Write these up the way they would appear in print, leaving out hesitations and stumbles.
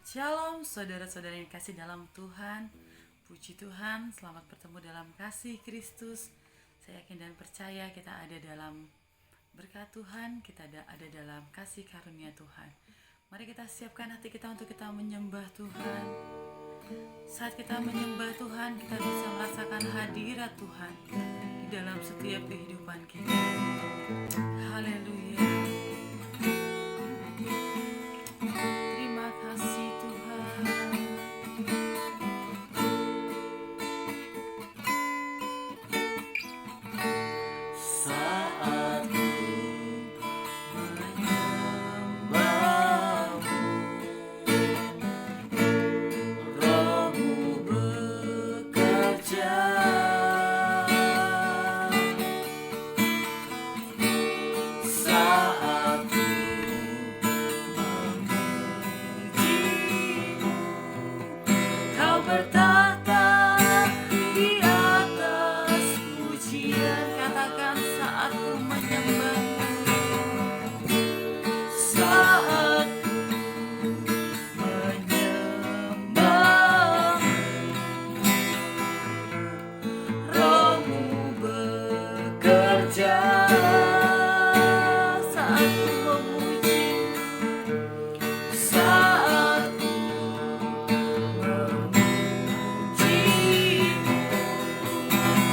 Shalom saudara-saudara yang kasih dalam Tuhan. Puji Tuhan, selamat bertemu dalam kasih Kristus. Saya yakin dan percaya kita ada dalam berkat Tuhan, kita ada dalam kasih karunia Tuhan. Mari kita siapkan hati kita untuk kita menyembah Tuhan. Saat kita menyembah Tuhan, kita bisa merasakan hadirat Tuhan di dalam setiap kehidupan kita. Haleluya. Terima kasih Tuhan. Saat ku menyembahmu, Roh-Mu bekerja. Saat ku memujimu, Kau bertahta di atas pujian. Katakan saat ku menyembahmu. Saat ku menyembahmu, Roh-Mu bekerja. Saat ku memujimu. Saat ku memujimu,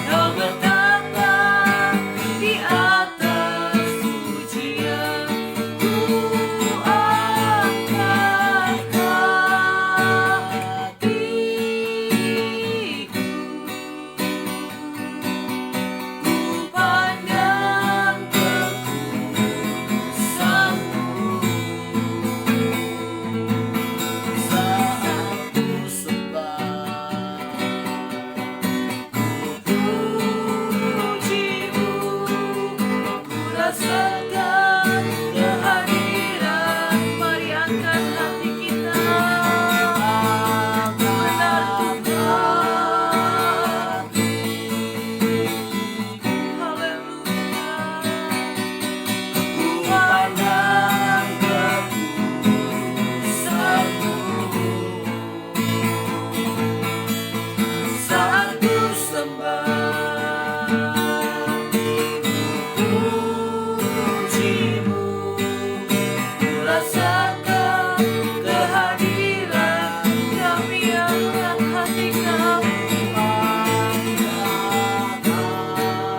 Kau bertahta di atas pujian. Ku angkat hatiku, ku pandang kekudusan-Mu. Saat ku sembah, ku pujimu, ku rasakan kehadiran. Mari angkat hati kita. Benar Tuhan, Haleluya. ku pandang kekudusan-Mu. Saat ku sembah, ku pujimu, ku rasakan kehadiran. Kami angkat hati kami.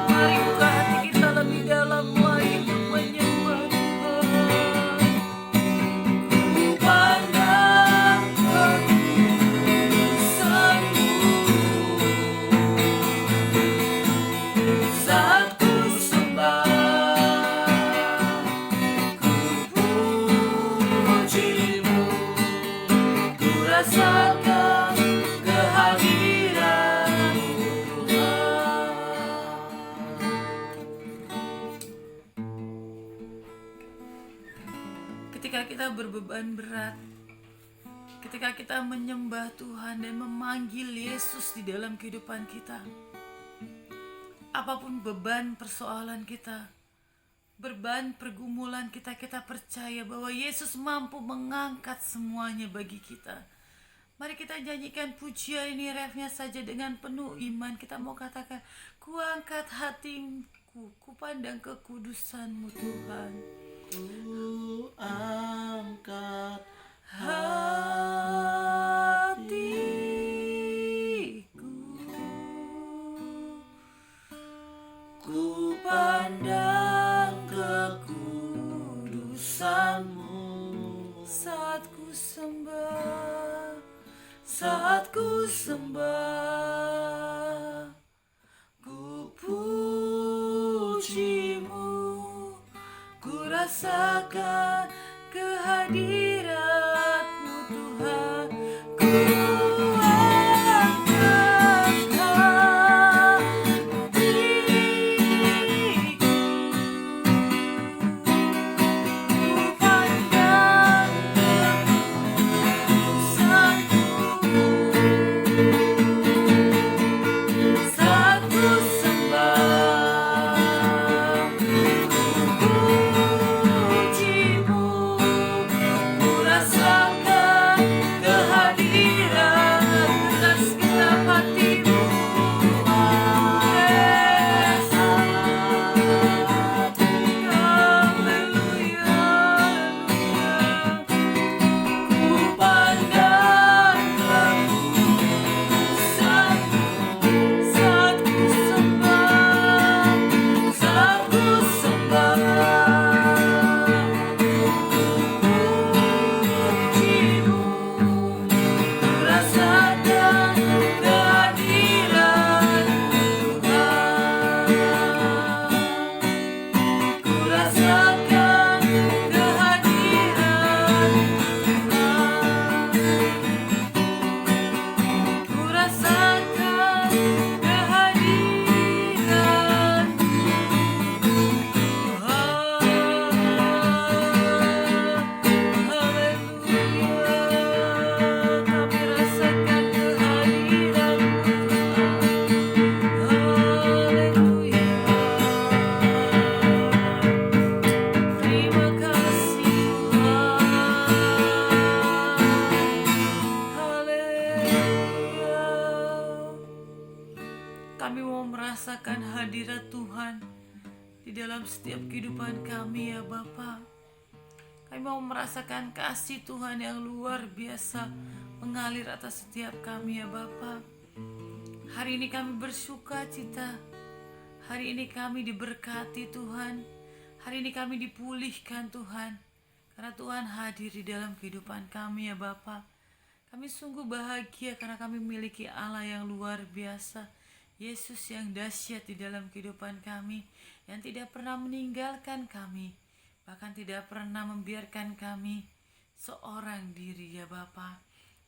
Mari buka hati kita lebih dalam lagi untuk menyembah Tuhan. Ku pandang kekudusan-Mu. Saat ku sembah, ku pujimu, ku rasakan kehadiran-Mu Tuhan. Ketika kita berbeban berat, ketika kita menyembah Tuhan dan memanggil Yesus di dalam kehidupan kita, apapun beban persoalan kita, beban pergumulan kita, kita percaya bahwa Yesus mampu mengangkat semuanya bagi kita. Mari kita nyanyikan pujian ini refnya saja dengan penuh iman. Kita mau katakan, ku angkat hatiku, ku pandang kekudusan-Mu Tuhan. Ku angkat Hatiku, ku pandang kekudusan-Mu. saat ku sembah, Saat ku sembah, ku pujimu, ku rasakan kehadiran-Mu Tuhan. Ku angkat hatiku, ku pandang kekudusan-Mu. Saat ku sembah, ku pujimu, dalam setiap kehidupan kami ya Bapa. Kami mau merasakan kasih Tuhan yang luar biasa mengalir atas setiap kami ya Bapa. Hari ini kami bersuka cita. Hari ini kami diberkati Tuhan. Hari ini kami dipulihkan Tuhan. Karena Tuhan hadir di dalam kehidupan kami ya Bapa. Kami sungguh bahagia karena kami memiliki Allah yang luar biasa. Yesus yang dahsyat di dalam kehidupan kami. Yang tidak pernah meninggalkan kami. Bahkan tidak pernah membiarkan kami seorang diri ya Bapa.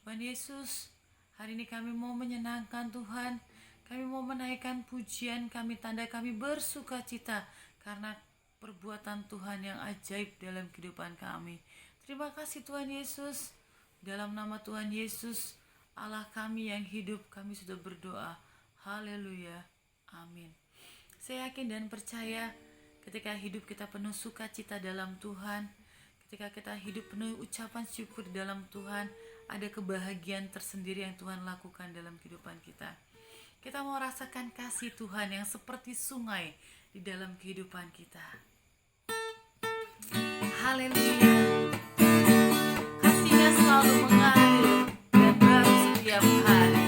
Tuhan Yesus, hari ini kami mau menyenangkan Tuhan. Kami mau menaikkan pujian kami, tanda kami bersuka cita. Karena perbuatan Tuhan yang ajaib dalam kehidupan kami. Terima kasih Tuhan Yesus. Dalam nama Tuhan Yesus, Allah kami yang hidup, kami sudah berdoa. Haleluya. Amin. Saya yakin dan percaya ketika hidup kita penuh sukacita dalam Tuhan, ketika kita hidup penuh ucapan syukur dalam Tuhan, ada kebahagiaan tersendiri yang Tuhan lakukan dalam kehidupan kita. Kita mau rasakan kasih Tuhan yang seperti sungai di dalam kehidupan kita. Haleluya. Kasihnya selalu mengalir dan baru setiap hari.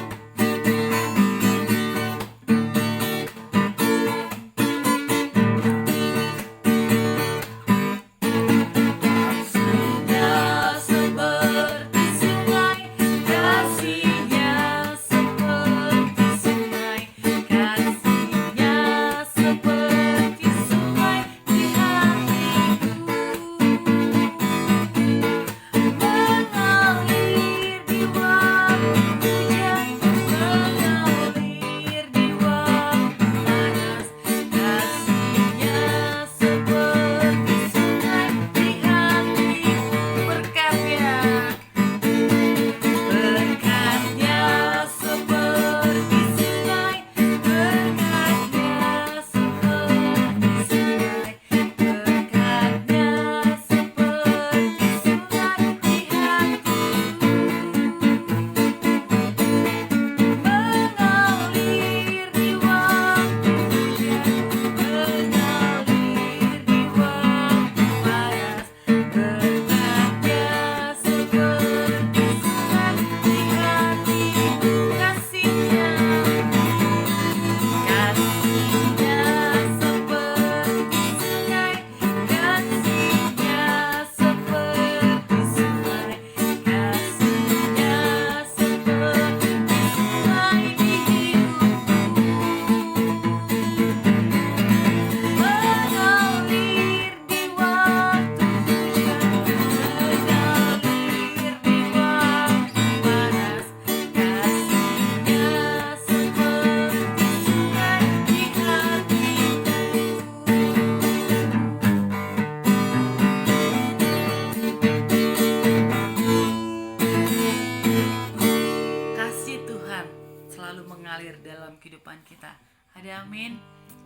Kehidupan kita. Ada amin.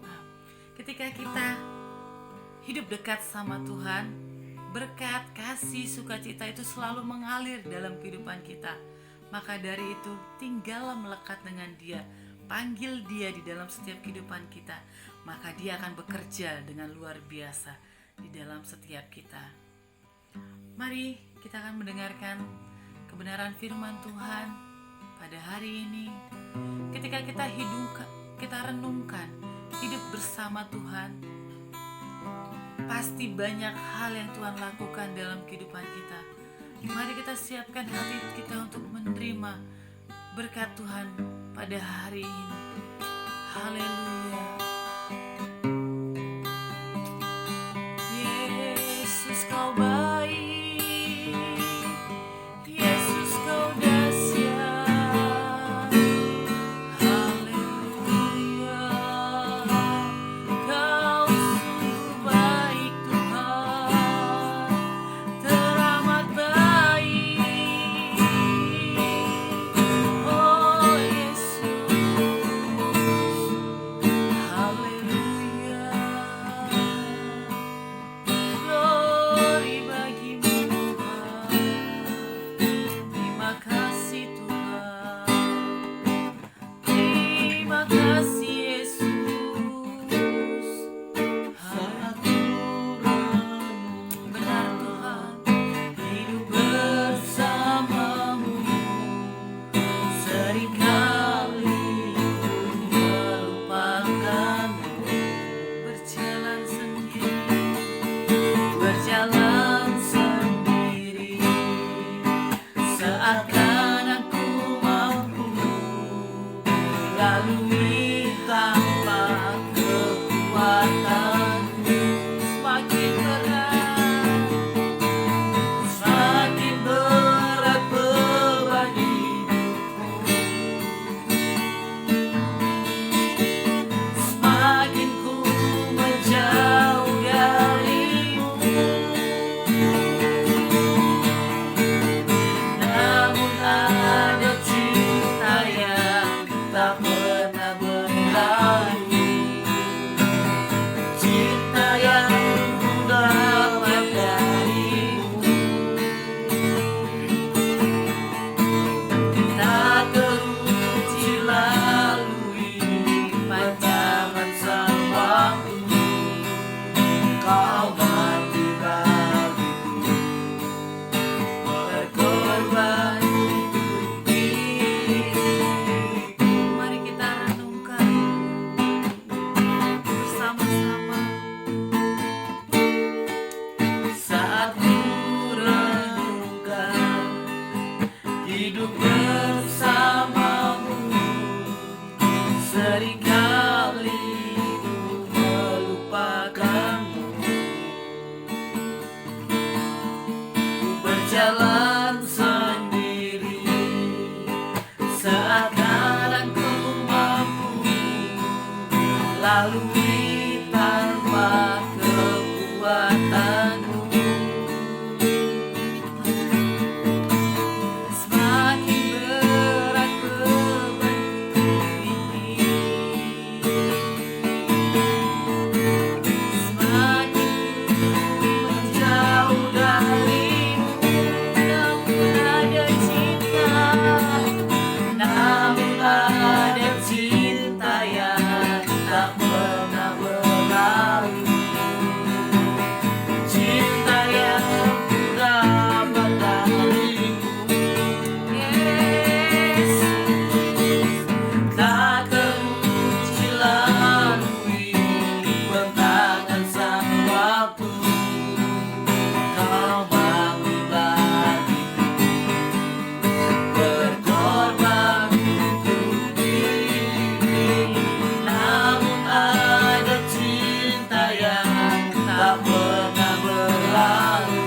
Nah, ketika kita hidup dekat sama Tuhan, berkat, kasih, sukacita itu selalu mengalir dalam kehidupan kita. Maka dari itu, tinggallah melekat dengan Dia. Panggil Dia di dalam setiap kehidupan kita. Maka Dia akan bekerja dengan luar biasa di dalam setiap kita. Mari kita akan mendengarkan kebenaran firman Tuhan pada hari ini. Ketika kita renungkan hidup bersama Tuhan, pasti banyak hal yang Tuhan lakukan dalam kehidupan kita. Mari kita siapkan hati kita untuk menerima berkat Tuhan pada hari ini. Haleluya. Yesus kau baik. hidup bersamamu. Seringkali ku melupakanmu. Ku berjalan sendiri, seakan ku mampu lalui tanpa kekuatanmu. Semakin berat bebanku ini, semakin ku menjauh darimu. Namun ada cinta, namun ada cinta yang tak pernah berlalu. Cinta yang ku dapat darimu, yes. Tak teruji lalui bentangan sang waktu. Kau mati bagiku, berkorban untuk diri. Namun ada cinta yang tak pernah berlalu.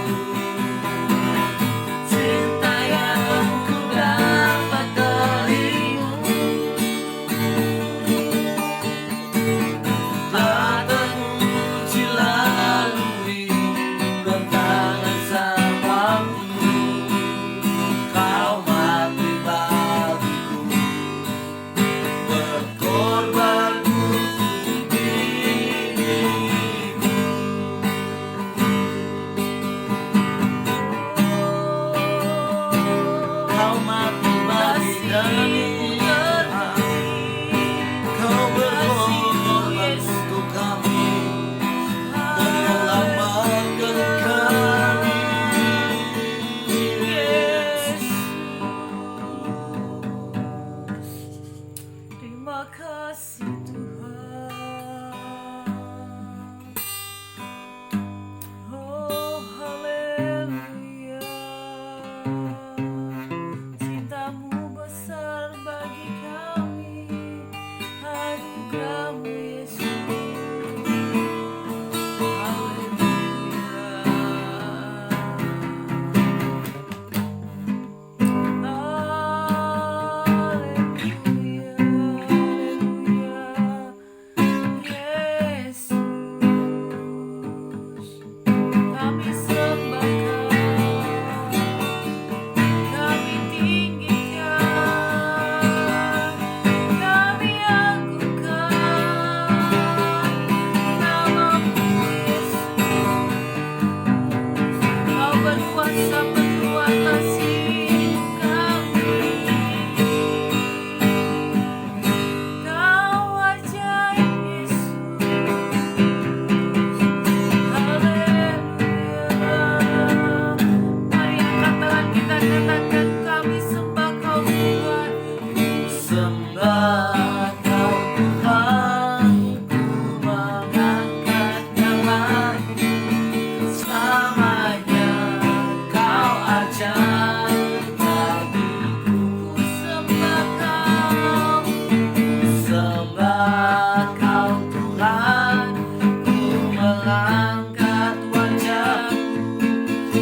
Cinta yang ku dapat darimu, tak teruji lalui bentangan sang waktu. Kau mati bagiku, berkorban untuk dirimu. Kau mati bagi kami, kau berkorban untuk kami, menyelamatkan kami. Yes. Terima kasih Tuhan. Oh haleluya. Cintamu besar bagi kami, anugerahmu Yesus. Haleluya, haleluya, Yesus. Kami sembah Kau, kami tinggikan, kami agungkan namamu Yesus. Kau berkuasa penuh atas hidup kami. Kau ajaib Yesus. Haleluya. Mari angkat tangan kita, katakan kami sembah Kau Tuhan. Ku sembah Kau Tuhan, ku mengangkat namamu. Selamanya Kau ajaib bagiku. Ku sembah Kau, sembah Kau Tuhan, ku mengangkat wajahku.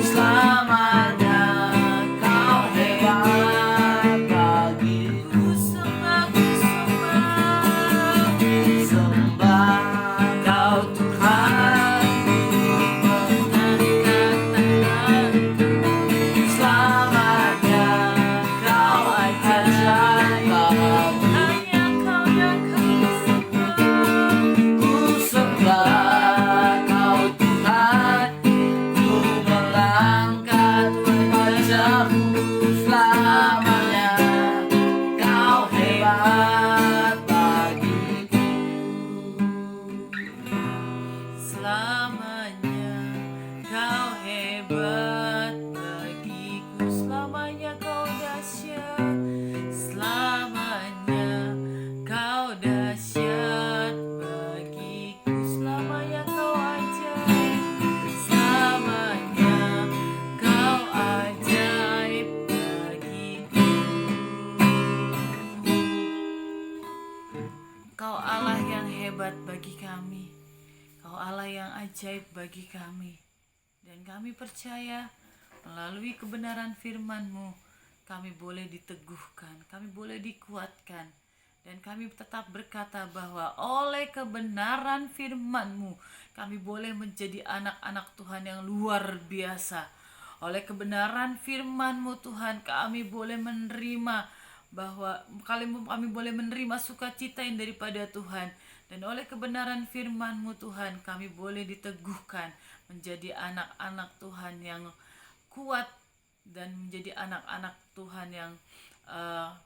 Selamanya Kau hebat bagiku. Sembah, sembah Kau Tuhan, mengangkat tanganku. Selamanya Kau ajaib bagiku. Hanya Kau yang kami sembah. Ku sembah Kau Tuhan, ku mengangkat wajahmu. Selamanya Kau hebat bagiku. Selamanya Kau hebat bagiku. Selamanya Kau dahsyat. Selamanya Kau dahsyat bagiku. Selamanya Kau ajaib. Selamanya Kau ajaib bagiku. hebat bagi kami. Kau Allah yang ajaib bagi kami. Dan kami percaya melalui kebenaran firman-Mu, kami boleh diteguhkan, kami boleh dikuatkan. Dan kami tetap berkata bahwa oleh kebenaran firman-Mu, kami boleh menjadi anak-anak Tuhan yang luar biasa. Oleh kebenaran firman-Mu Tuhan, kami boleh menerima bahwa kami boleh menerima sukacita yang daripada Tuhan. Dan oleh kebenaran firman-Mu Tuhan, kami boleh diteguhkan menjadi anak-anak Tuhan yang kuat dan menjadi anak-anak Tuhan yang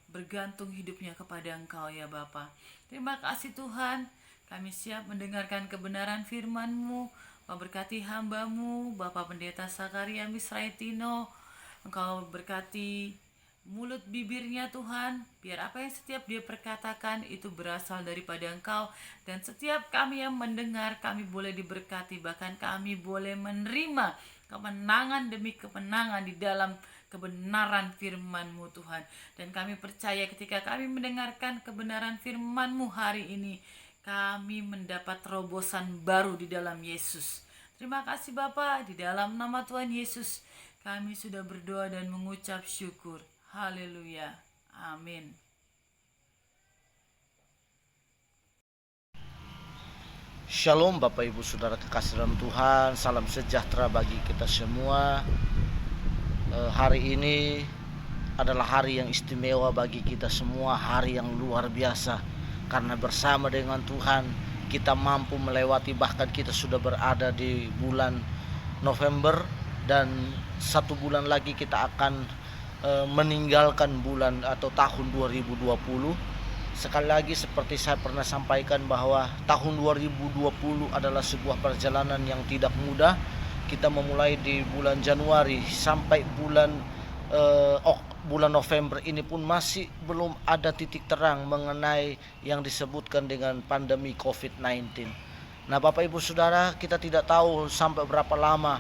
bergantung hidupnya kepada Engkau ya Bapa. Terima kasih Tuhan, kami siap mendengarkan kebenaran firman-Mu. Memberkati hamba-Mu Bapak Pendeta Sakaria Misraetino. Engkau berkati mulut bibirnya Tuhan, biar apa yang setiap dia perkatakan itu berasal daripada Engkau. Dan setiap kami yang mendengar, kami boleh diberkati, bahkan kami boleh menerima kemenangan demi kemenangan di dalam kebenaran firman-Mu Tuhan. Dan kami percaya ketika kami mendengarkan kebenaran firman-Mu hari ini, kami mendapat terobosan baru di dalam Yesus. Terima kasih Bapa, di dalam nama Tuhan Yesus kami sudah berdoa dan mengucap syukur. Haleluya. Amin. Shalom Bapak Ibu Saudara kekasih dalam Tuhan, salam sejahtera bagi kita semua. Hari ini adalah hari yang istimewa bagi kita semua, hari yang luar biasa. Karena bersama dengan Tuhan kita mampu melewati, bahkan kita sudah berada di bulan November, dan 1 bulan lagi kita akan meninggalkan bulan atau tahun 2020. Sekali lagi seperti saya pernah sampaikan bahwa tahun 2020 adalah sebuah perjalanan yang tidak mudah. Kita memulai di bulan Januari sampai bulan November ini pun masih belum ada titik terang mengenai yang disebutkan dengan pandemi COVID-19. Nah Bapak Ibu Saudara, kita tidak tahu sampai berapa lama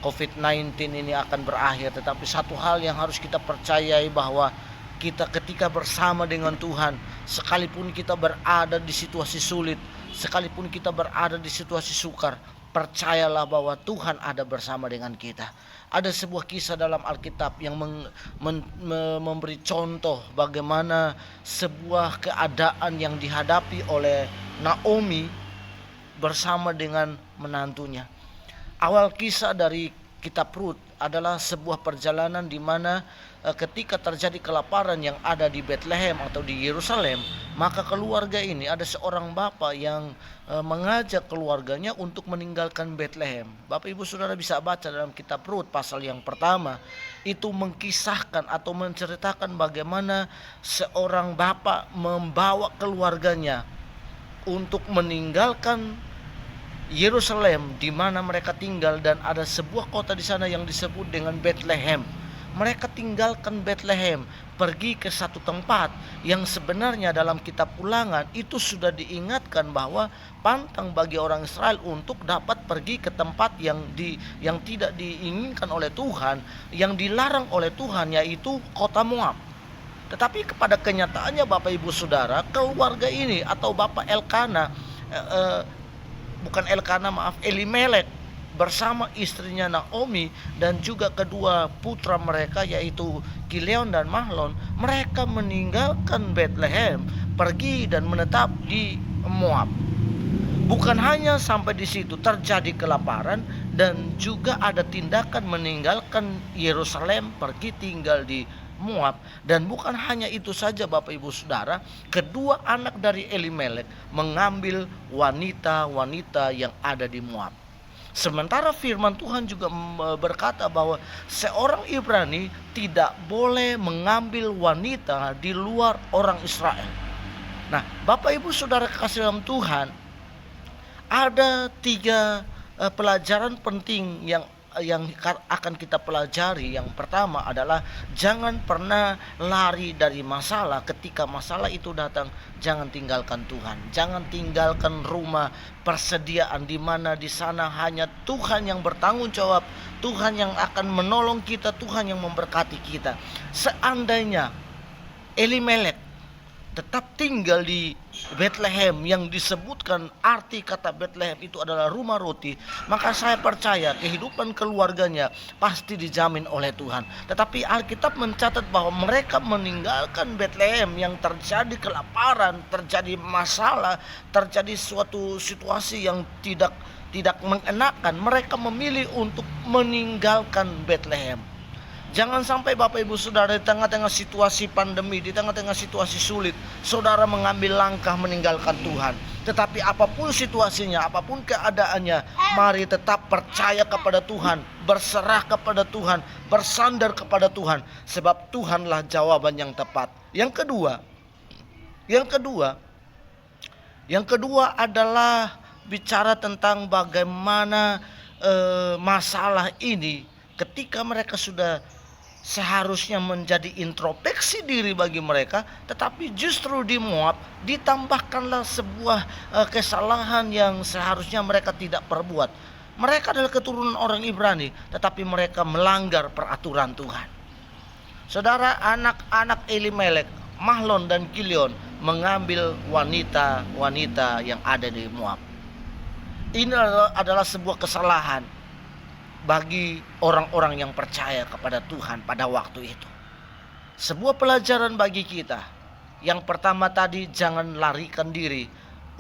COVID-19 ini akan berakhir, tetapi satu hal yang harus kita percayai bahwa kita ketika bersama dengan Tuhan, sekalipun kita berada di situasi sulit, sekalipun kita berada di situasi sukar, percayalah bahwa Tuhan ada bersama dengan kita. Ada sebuah kisah dalam Alkitab yang memberi contoh bagaimana sebuah keadaan yang dihadapi oleh Naomi bersama dengan menantunya. Awal kisah dari kitab Rut adalah sebuah perjalanan di mana ketika terjadi kelaparan yang ada di Bethlehem atau di Yerusalem, maka keluarga ini ada seorang bapak yang mengajak keluarganya untuk meninggalkan Bethlehem. Bapak Ibu Saudara bisa baca dalam kitab Rut pasal yang pertama, itu mengkisahkan atau menceritakan bagaimana seorang bapak membawa keluarganya untuk meninggalkan Yerusalem di mana mereka tinggal, dan ada sebuah kota di sana yang disebut dengan Bethlehem. Mereka tinggalkan Bethlehem, pergi ke satu tempat yang sebenarnya dalam kitab Ulangan itu sudah diingatkan bahwa pantang bagi orang Israel untuk dapat pergi ke tempat yang tidak diinginkan oleh Tuhan, yang dilarang oleh Tuhan, yaitu kota Moab. Tetapi kepada kenyataannya Bapak Ibu Saudara, keluarga ini atau Bapak Elimelek bersama istrinya Naomi dan juga kedua putra mereka yaitu Kileon dan Mahlon, mereka meninggalkan Bethlehem, pergi dan menetap di Moab. Bukan hanya sampai di situ, terjadi kelaparan dan juga ada tindakan meninggalkan Yerusalem, pergi tinggal di Moab. Dan bukan hanya itu saja Bapak Ibu Saudara, kedua anak dari Elimelek mengambil wanita-wanita yang ada di Moab. Sementara firman Tuhan juga berkata bahwa seorang Ibrani tidak boleh mengambil wanita di luar orang Israel. Nah Bapak Ibu Saudara kekasih dalam Tuhan, ada 3 pelajaran penting yang akan kita pelajari. Yang pertama adalah jangan pernah lari dari masalah. Ketika masalah itu datang, jangan tinggalkan Tuhan. Jangan tinggalkan rumah persediaan di mana di sana hanya Tuhan yang bertanggung jawab, Tuhan yang akan menolong kita, Tuhan yang memberkati kita. Seandainya Elimelek tetap tinggal di Bethlehem, yang disebutkan arti kata Bethlehem itu adalah rumah roti, maka saya percaya kehidupan keluarganya pasti dijamin oleh Tuhan. Tetapi Alkitab mencatat bahwa mereka meninggalkan Bethlehem, yang terjadi kelaparan, terjadi masalah, terjadi suatu situasi yang tidak mengenakan. Mereka memilih untuk meninggalkan Bethlehem. Jangan sampai Bapak Ibu Saudara di tengah-tengah situasi pandemi, di tengah-tengah situasi sulit, saudara mengambil langkah meninggalkan Tuhan. Tetapi apapun situasinya, apapun keadaannya, mari tetap percaya kepada Tuhan, berserah kepada Tuhan, bersandar kepada Tuhan, sebab Tuhanlah jawaban yang tepat. Yang kedua adalah bicara tentang bagaimana masalah ini ketika mereka sudah seharusnya menjadi introspeksi diri bagi mereka, tetapi justru di Moab ditambahkanlah sebuah kesalahan yang seharusnya mereka tidak perbuat. Mereka adalah keturunan orang Ibrani, tetapi mereka melanggar peraturan Tuhan. Saudara, anak-anak Elimelek, Mahlon dan Kilion mengambil wanita-wanita yang ada di Moab. Ini adalah sebuah kesalahan bagi orang-orang yang percaya kepada Tuhan pada waktu itu. Sebuah pelajaran bagi kita. Yang pertama tadi, jangan larikan diri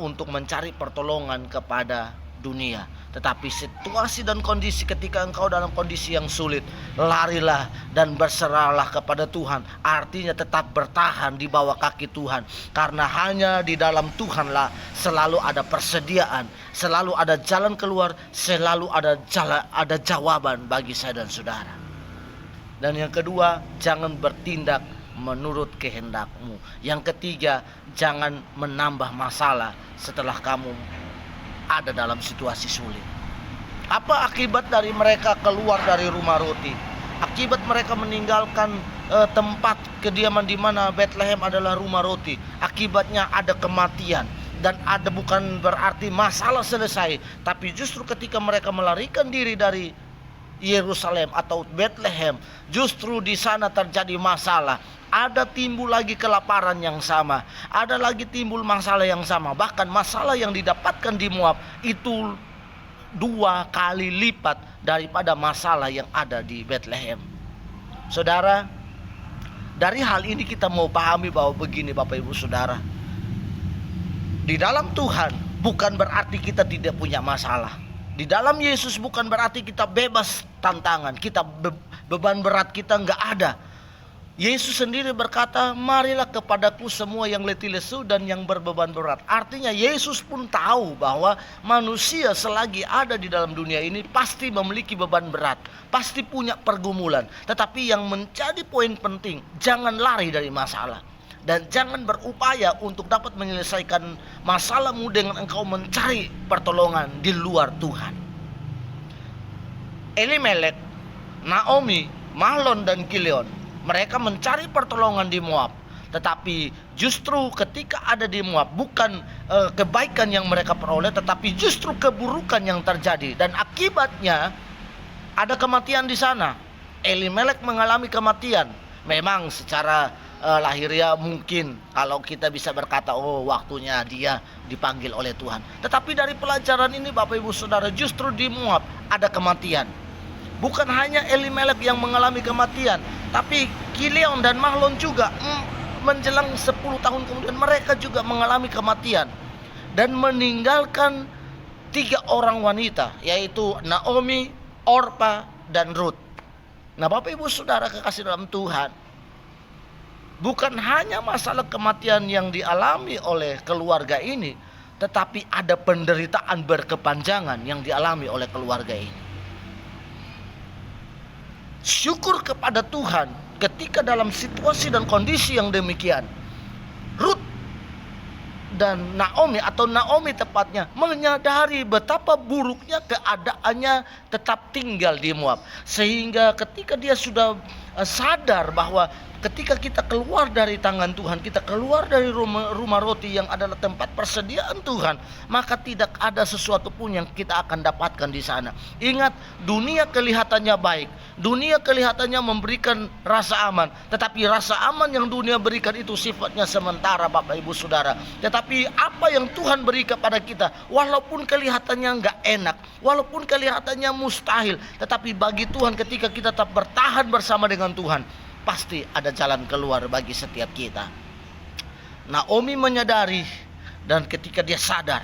untuk mencari pertolongan kepada dunia. Tetapi situasi dan kondisi ketika engkau dalam kondisi yang sulit, larilah dan berserahlah kepada Tuhan. Artinya tetap bertahan di bawah kaki Tuhan. Karena hanya di dalam Tuhanlah selalu ada persediaan, selalu ada jalan keluar, selalu ada jawaban bagi saya dan saudara. Dan yang kedua, jangan bertindak menurut kehendakmu. Yang ketiga, jangan menambah masalah setelah kamu ada dalam situasi sulit. Apa akibat dari mereka keluar dari rumah roti? Akibat mereka meninggalkan tempat kediaman di mana Bethlehem adalah rumah roti. Akibatnya ada kematian. Dan ada bukan berarti masalah selesai, tapi justru ketika mereka melarikan diri dari Yerusalem atau Bethlehem, justru di sana terjadi masalah. Ada timbul lagi kelaparan yang sama, ada lagi timbul masalah yang sama. Bahkan masalah yang didapatkan di Moab itu 2 kali lipat daripada masalah yang ada di Bethlehem. Saudara, dari hal ini kita mau pahami bahwa begini Bapak Ibu Saudara, di dalam Tuhan bukan berarti kita tidak punya masalah. Di dalam Yesus bukan berarti kita bebas tantangan, kita beban berat kita nggak ada. Yesus sendiri berkata, marilah kepadaku semua yang letih lesu dan yang berbeban berat. Artinya Yesus pun tahu bahwa manusia selagi ada di dalam dunia ini pasti memiliki beban berat, pasti punya pergumulan. Tetapi yang menjadi poin penting, jangan lari dari masalah. Dan jangan berupaya untuk dapat menyelesaikan masalahmu dengan engkau mencari pertolongan di luar Tuhan. Elimelek, Naomi, Mahlon dan Kilion, mereka mencari pertolongan di Moab. Tetapi justru ketika ada di Moab, bukan kebaikan yang mereka peroleh, tetapi justru keburukan yang terjadi. Dan akibatnya ada kematian di sana. Elimelek mengalami kematian. Memang secara lahiriah mungkin kalau kita bisa berkata, oh waktunya dia dipanggil oleh Tuhan. Tetapi dari pelajaran ini Bapak Ibu Saudara, justru di Moab ada kematian. Bukan hanya Elimelek yang mengalami kematian, tapi Kilion dan Mahlon juga menjelang 10 tahun kemudian mereka juga mengalami kematian. Dan meninggalkan 3 orang wanita, yaitu Naomi, Orpa, dan Ruth. Nah Bapak Ibu Saudara kekasih dalam Tuhan, bukan hanya masalah kematian yang dialami oleh keluarga ini, tetapi ada penderitaan berkepanjangan yang dialami oleh keluarga ini. Syukur kepada Tuhan ketika dalam situasi dan kondisi yang demikian, Ruth dan Naomi atau Naomi tepatnya menyadari betapa buruknya keadaannya tetap tinggal di Moab. Sehingga ketika dia sudah sadar bahwa ketika kita keluar dari tangan Tuhan, kita keluar dari rumah roti yang adalah tempat persediaan Tuhan, maka tidak ada sesuatu pun yang kita akan dapatkan di sana. Ingat, dunia kelihatannya baik, dunia kelihatannya memberikan rasa aman, tetapi rasa aman yang dunia berikan itu sifatnya sementara, Bapak Ibu Saudara. Tetapi apa yang Tuhan beri kepada kita, walaupun kelihatannya nggak enak, walaupun kelihatannya mustahil, tetapi bagi Tuhan, ketika kita tetap bertahan bersama dengan Tuhan, pasti ada jalan keluar bagi setiap kita. Naomi menyadari, dan ketika dia sadar,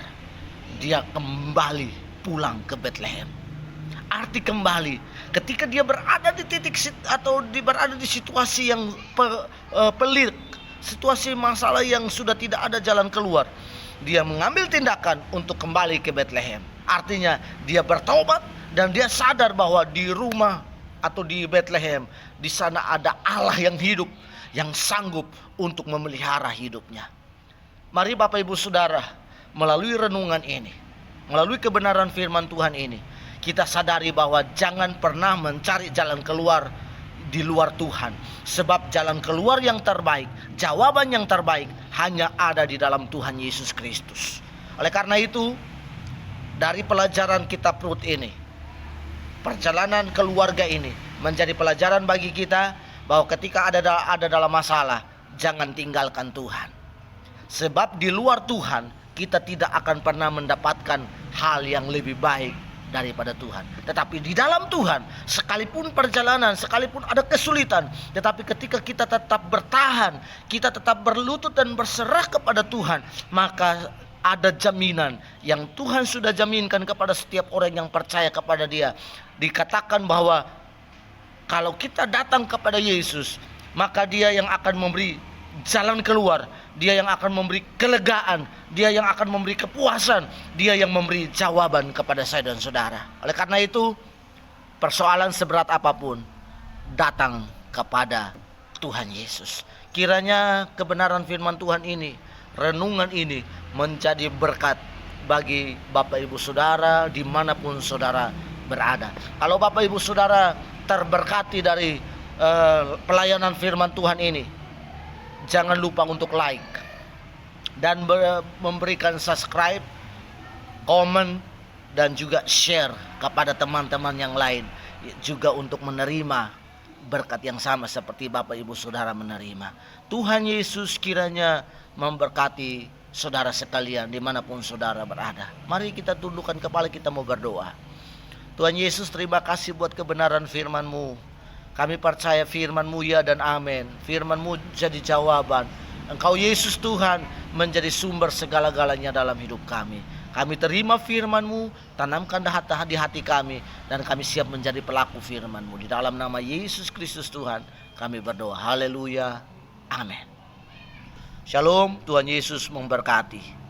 dia kembali pulang ke Bethlehem. Arti kembali, ketika dia berada di titik atau berada di situasi yang pelik, situasi masalah yang sudah tidak ada jalan keluar, dia mengambil tindakan untuk kembali ke Bethlehem. Artinya dia bertobat dan dia sadar bahwa di rumah atau di Bethlehem, di sana ada Allah yang hidup, yang sanggup untuk memelihara hidupnya. Mari Bapak Ibu Saudara, melalui renungan ini, melalui kebenaran firman Tuhan ini, kita sadari bahwa jangan pernah mencari jalan keluar di luar Tuhan. Sebab jalan keluar yang terbaik, jawaban yang terbaik hanya ada di dalam Tuhan Yesus Kristus. Oleh karena itu, dari pelajaran kitab Rut ini, perjalanan keluarga ini menjadi pelajaran bagi kita bahwa ketika ada dalam masalah, jangan tinggalkan Tuhan. Sebab di luar Tuhan, kita tidak akan pernah mendapatkan hal yang lebih baik daripada Tuhan. Tetapi di dalam Tuhan, sekalipun perjalanan, sekalipun ada kesulitan, tetapi ketika kita tetap bertahan, kita tetap berlutut dan berserah kepada Tuhan, maka ada jaminan yang Tuhan sudah jaminkan kepada setiap orang yang percaya kepada Dia. Dikatakan bahwa kalau kita datang kepada Yesus, maka Dia yang akan memberi jalan keluar, Dia yang akan memberi kelegaan, Dia yang akan memberi kepuasan, Dia yang memberi jawaban kepada saya dan saudara. Oleh karena itu, persoalan seberat apapun, datang kepada Tuhan Yesus. Kiranya kebenaran firman Tuhan ini, renungan ini menjadi berkat bagi Bapak Ibu Saudara dimanapun saudara berada. Kalau Bapak Ibu Saudara terberkati dari pelayanan firman Tuhan ini, jangan lupa untuk like dan memberikan subscribe, komen, dan juga share kepada teman-teman yang lain, juga untuk menerima berkat yang sama seperti Bapak Ibu Saudara menerima. Tuhan Yesus kiranya memberkati saudara sekalian dimanapun saudara berada. Mari kita tundukkan kepala, kita mau berdoa. Tuhan Yesus, terima kasih buat kebenaran firman-Mu. Kami percaya firman-Mu ya dan amin. Firman-Mu jadi jawaban. Engkau Yesus Tuhan menjadi sumber segala-galanya dalam hidup kami. Kami terima firman-Mu, tanamkan di hati kami, dan kami siap menjadi pelaku firman-Mu. Di dalam nama Yesus Kristus Tuhan kami berdoa. Haleluya. Amin. Shalom, Tuhan Yesus memberkati.